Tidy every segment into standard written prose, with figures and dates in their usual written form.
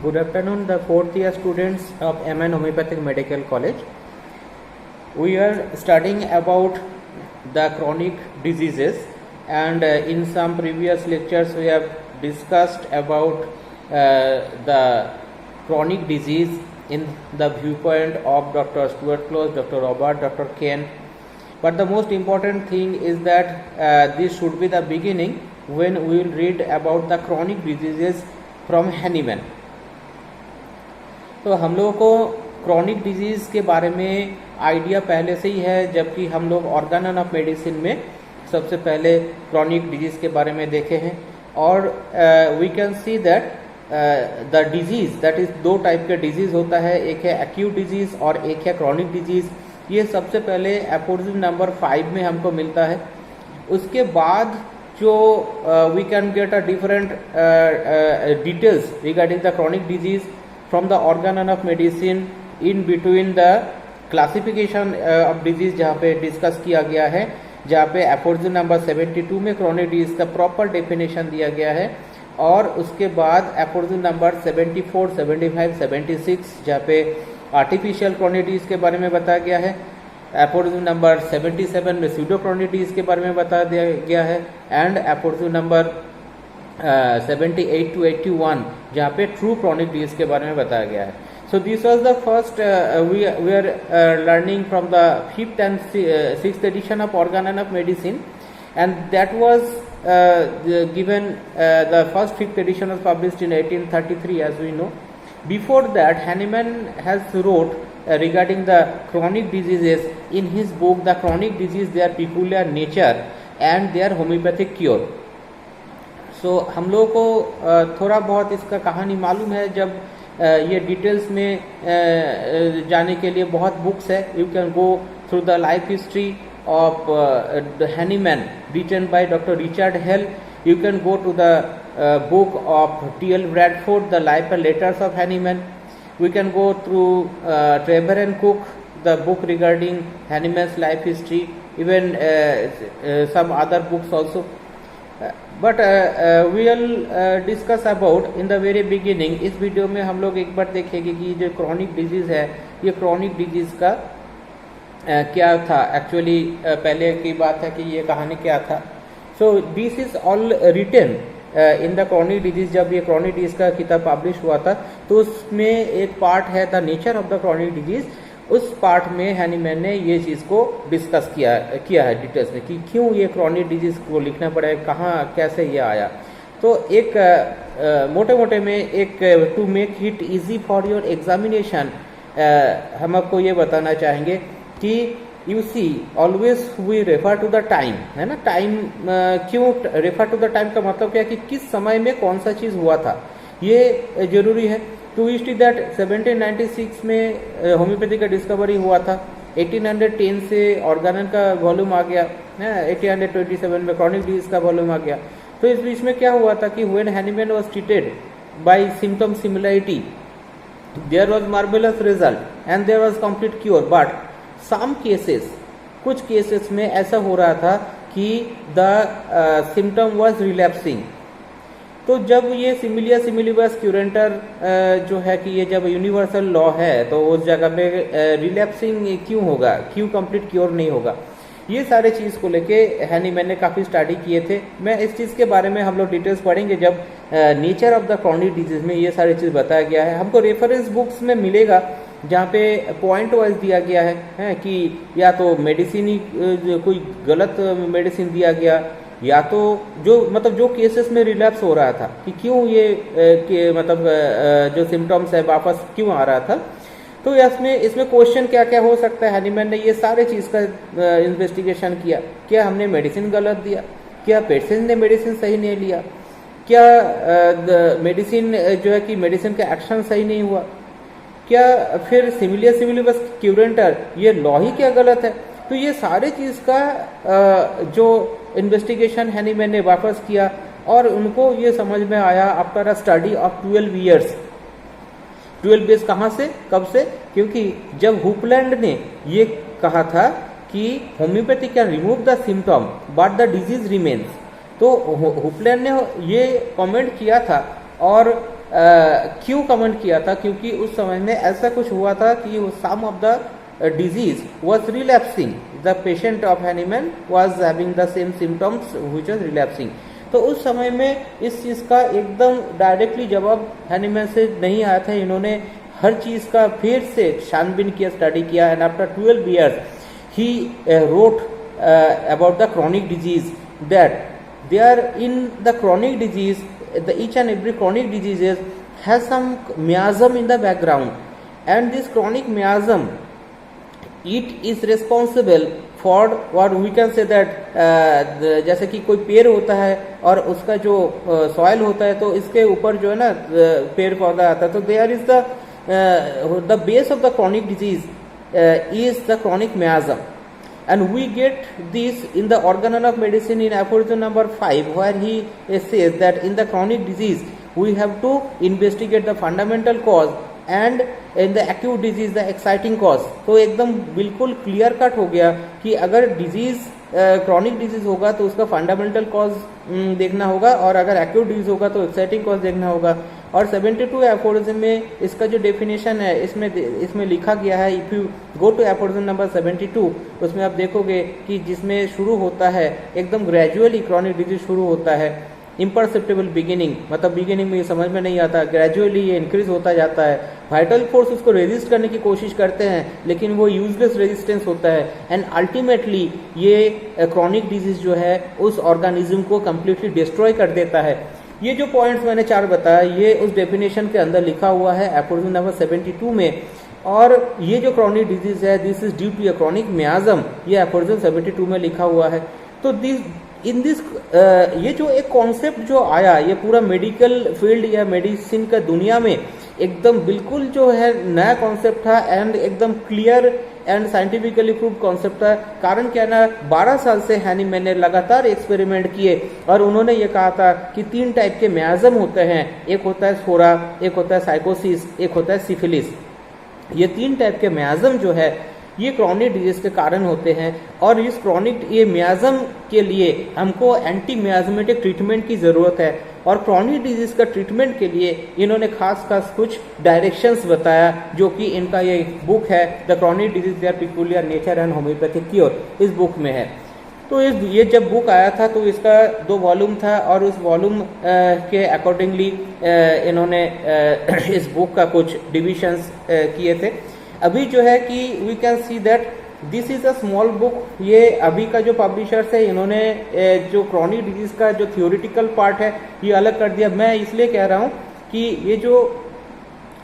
Good afternoon, the fourth year students of MN Homeopathic Medical College. We are studying about the chronic diseases, and in some previous lectures we have discussed about the chronic disease in the viewpoint of Dr. Stuart Close, Dr. Robert, Dr. Ken. But the most important thing is that this should be the beginning when we will read about the chronic diseases from Hahnemann. तो हम लोगों को chronic disease के बारे में idea पहले से ही है, जबकि हम लोग ऑर्गन ऑफ मेडिसिन में सबसे पहले क्रॉनिक डिजीज़ के बारे में देखे हैं. और we can see that the disease that is दो टाइप के डिजीज़ होता है, एक है एक्यूट डिजीज़ और एक है क्रॉनिक डिजीज़. ये सबसे पहले एफोर्जिन नंबर 5 में हमको मिलता है. उसके बाद जो we can get a different details regarding the chronic disease from the organ of medicine in between the classification of disease, जहाँ पे डिस्कस किया गया है, जहाँ पे एफोर्जिन नंबर 72 में क्रॉनिक डिजीज का प्रॉपर डेफिनेशन दिया गया है. और उसके बाद एफोर्जिन नंबर 74, 75, 76 जहाँ पे आर्टिफिशियल क्रॉनिक डिजीज के बारे में बताया गया है. एफोर्जिन नंबर 77 में स्यूडो क्रॉनिक डिजीज के बारे में बता दिया गया है. एंड एफोर्जिन नंबर 78 to 81 जहाँ पे ट्रू क्रॉनिक डिजीज के बारे में बताया गया है. So this was the first we are learning from the 5th and 6th edition of organ of medicine, and that was given the first 5th edition was published in 1833, as we know. Before that, Hahnemann has wrote regarding the chronic diseases in his book The Chronic Disease, Their Peculiar Nature and Their Homeopathic Cure. तो हम लोगों को थोड़ा बहुत इसका कहानी मालूम है. जब ये डिटेल्स में जाने के लिए बहुत बुक्स है. You can go through the life history of Hahnemann written by doctor Richard Hale. You can go to the book of T.L. Bradford, the life and letters of Hahnemann. We can go through Trevor and Cook, the book regarding Hahnemann's life history, even some other books also. But we will discuss about in the very beginning. इस video में हम लोग एक बार देखेंगे कि जो chronic disease है, ये क्रॉनिक डिजीज का क्या था. एक्चुअली पहले की बात है कि ये कहानी क्या था. So this is all written in the chronic disease. जब ये क्रॉनिक डिजीज का किताब पब्लिश हुआ था तो उसमें एक पार्ट है the nature of the chronic disease. उस पार्ट में हैनीमैन ने ये चीज़ को डिस्कस किया है डिटेल्स में कि क्यों ये क्रॉनिक डिजीज को लिखना पड़ा है, कहाँ कैसे ये आया. तो एक मोटे मोटे में एक to make it easy for your examination हम आपको ये बताना चाहेंगे कि you see always we refer to the time, है ना. टाइम क्यों रेफर टू द टाइम का मतलब क्या है कि किस समय में कौन सा चीज़ हुआ था, ये जरूरी है. टू इस्ट दैट 1796 में होम्योपैथी का डिस्कवरी हुआ था. 1810 से ऑर्गेनन का वॉल्यूम आ गया, 1827 में क्रॉनिक डिजीज का वॉल्यूम आ गया. तो इस बीच में क्या हुआ था कि when Hahnemann was treated by symptom similarity, there was marvellous result and there was complete cure. But some cases, कुछ केसेस में ऐसा हो रहा था कि द सिम्टम वाज रिलैप्सिंग. तो जब ये सिमिलिया सिमिलिबस क्यूरेंटर जो है कि ये जब यूनिवर्सल लॉ है तो उस जगह पे रिलैप्सिंग क्यों होगा, क्यों कंप्लीट क्योर नहीं होगा, ये सारे चीज़ को लेके हैनीमैन ने काफ़ी स्टडी किए थे. मैं इस चीज़ के बारे में हम लोग डिटेल्स पढ़ेंगे जब nature of the chronic disease में ये सारी चीज़ बताया गया है. हमको रेफरेंस बुक्स में मिलेगा जहाँ पे पॉइंट वाइज दिया गया है कि या तो मेडिसिन ही कोई गलत मेडिसिन दिया गया, या तो जो केसेस में रिलैप्स हो रहा था कि क्यों ये जो सिम्टम्स है वापस क्यों आ रहा था. तो इसमें क्वेश्चन क्या क्या हो सकता है. हैनीमैन ने ये सारे चीज़ का इन्वेस्टिगेशन किया. क्या हमने मेडिसिन गलत दिया, क्या पेशेंट ने मेडिसिन सही नहीं लिया, क्या मेडिसिन जो है कि मेडिसिन का एक्शन सही नहीं हुआ, क्या फिर सिमिलिया सिमिलिबस क्यूरेंटर ये लॉ ही क्या गलत है. तो ये सारे चीज़ का जो इन्वेस्टिगेशन हैनीमैन ने वापस किया और उनको ये समझ में आया after a study of 12 years. 12 years कहाँ से, कब से, क्योंकि जब हुपलैंड ने ये कहा था कि homeopathy can remove the symptom but the disease remains, तो हुपलैंड ने ये कमेंट किया था और क्यों कमेंट किया था? क्योंकि उस समय में ऐसा कुछ हुआ था कि some of the disease was relapsing. The patient of Hahnemann was having the same symptoms which was relapsing. तो उस समय में इस चीज़ का एकदम डायरेक्टली जवाब हैनीमैन से नहीं आया था. इन्होंने हर चीज़ का फिर से छानबीन किया, स्टडी किया, and after 12 years he wrote about the chronic disease, that there in the chronic disease, the each and every chronic diseases has some miasm in the background, and this chronic miasm, it is responsible for what we can say that जैसे कि कोई पेड़ होता है और उसका जो soil होता है तो इसके ऊपर जो है ना पेड़ पौधा आता है, तो there is the base of the chronic disease is the chronic miasm, and we get this in the organon of medicine in aphorism number 5, where he says that in the chronic disease we have to investigate the fundamental cause and in the acute disease the exciting cause. तो एकदम बिल्कुल clear cut हो गया कि अगर disease chronic disease होगा तो उसका फंडामेंटल कॉज देखना होगा, और अगर एक्यूट डिजीज होगा तो एक्साइटिंग कॉज देखना होगा. और 72 एफोरिज्म में इसका जो डेफिनेशन है इसमें लिखा गया है. If you go to aphorism number 72, उसमें आप देखोगे कि जिसमें शुरू होता है एकदम ग्रेजुअली क्रॉनिक डिजीज शुरू होता है. इम्परसेप्टेबल बिगिनिंग, मतलब बिगिनिंग में ये समझ में नहीं आता, ग्रेजुअली ये इंक्रीज होता जाता है. वाइटल फोर्स उसको रेजिस्ट करने की कोशिश करते हैं लेकिन वो यूजलेस रेजिस्टेंस होता है, एंड अल्टीमेटली ये क्रॉनिक डिजीज जो है उस ऑर्गेनिज्म को कम्प्लीटली डिस्ट्रॉय कर देता है. ये जो पॉइंट्स मैंने 4 बताया ये उस डेफिनेशन के अंदर लिखा हुआ है एफोरिज्म नंबर 72 में. और ये जो क्रॉनिक डिजीज है this is due to a chronic miasm, ये एफोरिज्म 72 में लिखा हुआ है. तो दिस ये जो एक कॉन्सेप्ट जो आया, ये पूरा मेडिकल फील्ड या मेडिसिन का दुनिया में एकदम बिल्कुल जो है नया कॉन्सेप्ट था, एंड एकदम clear and scientifically proved concept था. कारण क्या ना, 12 साल से हैनीमैन ने लगातार एक्सपेरिमेंट किए और उन्होंने ये कहा था कि 3 टाइप के मियाज्म होते हैं. एक होता है सोरा, एक होता है साइकोसिस, एक होता है सिफिलिस. ये 3 टाइप के मियाज्म जो है ये क्रॉनिक डिजीज के कारण होते हैं, और इस क्रॉनिक ये मियाज्म के लिए हमको एंटी मियाज्मेटिक ट्रीटमेंट की ज़रूरत है. और क्रॉनिक डिजीज का ट्रीटमेंट के लिए इन्होंने खास कुछ डायरेक्शंस बताया, जो कि इनका ये बुक है the chronic disease their peculiar nature and homoeopathic cure, इस बुक में है. तो ये जब बुक आया था तो इसका 2 वॉल्यूम था, और उस वॉल्यूम के अकॉर्डिंगली इन्होंने इस बुक का कुछ डिविजन्स किए थे. अभी जो है कि we can see that this is a small book. ये अभी का जो पब्लिशर्स है इन्होंने जो क्रॉनिक डिजीज का जो थियोरिटिकल पार्ट है ये अलग कर दिया. मैं इसलिए कह रहा हूँ कि ये जो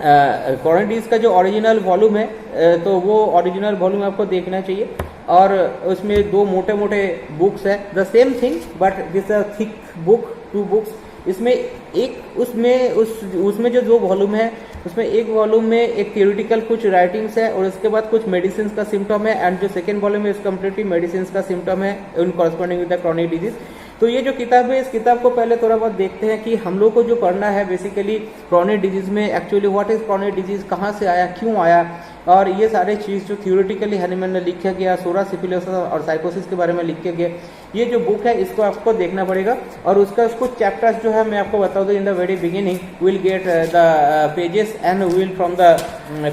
क्रॉनिक डिजीज का जो ओरिजिनल वॉल्यूम है तो वो ओरिजिनल वॉल्यूम आपको देखना चाहिए, और उसमें 2 मोटे मोटे बुक्स है, the same thing but this a thick book, 2 books. इसमें एक उसमें जो 2 वॉल्यूम है उसमें एक वॉल्यूम में एक थियोरिटिकल कुछ राइटिंग्स है और उसके बाद कुछ मेडिसिन का सिम्टम है, एंड जो सेकेंड वॉल्यूम है इस कम्प्लीटली मेडिसिन का सिम्टम है उन corresponding with the chronic disease. तो ये जो किताब है इस किताब को पहले थोड़ा बहुत देखते हैं कि हम लोग को जो पढ़ना है बेसिकली क्रॉनिक डिजीज में actually what is chronic disease, कहाँ से आया, क्यों आया, और ये सारे चीज़ जो थियोरिटिकली हैनीमैन ने लिखा गया, सोरा, सिफिलिस और साइकोसिस के बारे में लिखा गया. ये जो बुक है इसको आपको देखना पड़ेगा, और उसका कुछ चैप्टर्स जो है मैं आपको बता दूं. In the very beginning will get the pages and will from the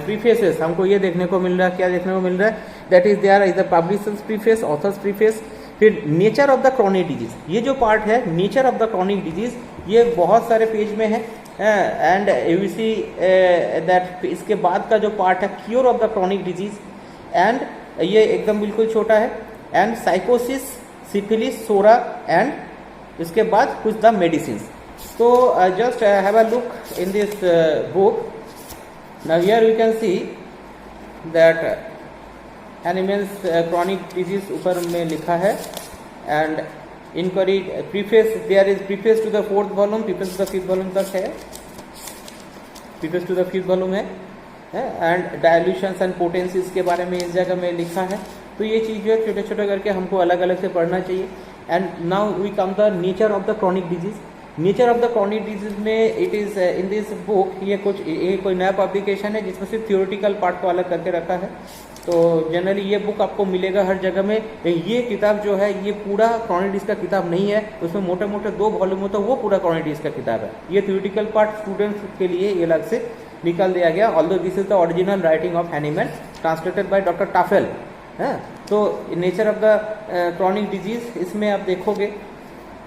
prefaces हमको ये देखने को मिल रहा है. क्या देखने को मिल रहा है? That is there is the publishers preface, authors preface. फिर nature of the chronic disease, ये जो पार्ट है nature of the chronic disease ये बहुत सारे पेज में है, एंड यू सी दैट इसके बाद का जो पार्ट है cure of the chronic disease, and ये एकदम बिल्कुल छोटा है, एंड साइकोसिस, सिफिलिस, सोरा, एंड इसके बाद कुछ द मेडिसिन. तो just have a look in this book. Now here you can see that Hahnemann's chronic disease ऊपर में लिखा है, and inquiry preface, there is preface to the 4th volume, preface to the 5th volume तक है, preface to the 5th volume है, and डायल्यूशंस and potencies के बारे में इस जगह में लिखा है. तो ये चीज़ जो है छोटे छोटे करके हमको अलग अलग से पढ़ना चाहिए. And now we come the nature of the chronic disease. Nature of the chronic disease में it is in this book, ये कोई नया पब्लिकेशन है जिसमें सिर्फ थियोरिटिकल पार्ट को अलग करके रखा है. तो जनरली ये बुक आपको मिलेगा हर जगह में। ये किताब जो है ये पूरा क्रॉनिक डिजीज का किताब नहीं है, उसमें मोटे मोटे 2 वॉल्यूम होता है, वो पूरा क्रॉनिक डिजीज का किताब है। ये थ्योरेटिकल पार्ट स्टूडेंट्स के लिए ये अलग से निकाल दिया गया। Although this is the original writing of Hahnemann translated by doctor Tafel है। तो nature of the chronic disease इसमें आप देखोगे,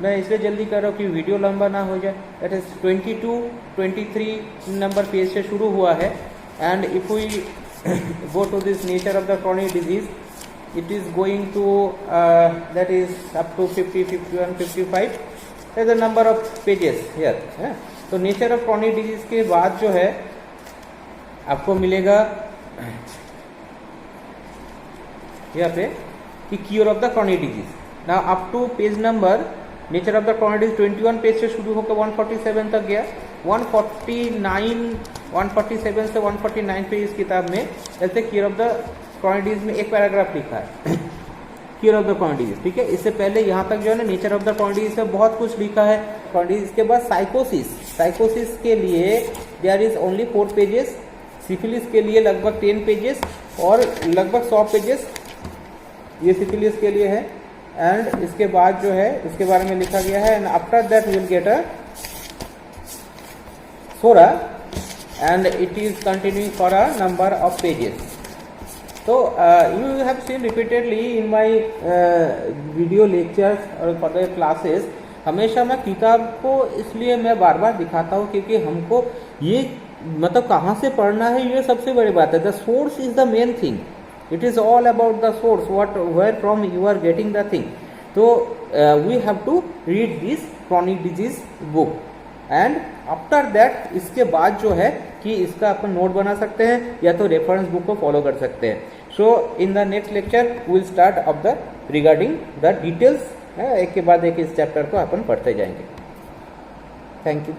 मैं इसलिए जल्दी कर रहा हूँ कि वीडियो लंबा ना हो जाए। दैट इज 22-23 नंबर पेज से शुरू हुआ है। And if we go to this nature of the chronic disease, it is going to that is up to 50, 51, 55 there's a number of pages here है। तो नेचर ऑफ chronic disease के बाद जो है आपको मिलेगा यहाँ पे कि cure of the chronic disease। now up to page number nature of the chronic disease 21 page से शुरू होकर 147 तक गया। 147 से 149 पे इस किताब में ऐसे cure of the chronic disease में एक पैराग्राफ लिखा है cure of the chronic disease, ठीक है। इससे पहले यहाँ तक जो है ना nature of the chronic disease में बहुत कुछ लिखा है क्रॉनिक डिजीज के बाद। साइकोसिस के लिए there is only 4 pages, syphilis के लिए लगभग 10 पेजेस और लगभग 100 पेजेस ये सिफिलिस के लिए है। एंड इसके बाद जो है इसके बारे में लिखा गया है। And after that will get a SORA and it is continuing for a number of pages. So you have seen repeatedly in my video lectures or further classes, हमेशा मैं किताब को इसलिए मैं बार बार दिखाता हूँ क्योंकि हमको ये मतलब कहाँ से पढ़ना है ये सबसे बड़ी बात है। The source is the main thing, it is all about the source, what where from you are getting the thing. तो we have to read this chronic disease book and after that इसके बाद जो है कि इसका अपन note बना सकते हैं या तो रेफरेंस बुक को फॉलो कर सकते हैं। So in the next lecture we will start off the regarding the details, एक के बाद एक इस चैप्टर को अपन पढ़ते जाएंगे। Thank you.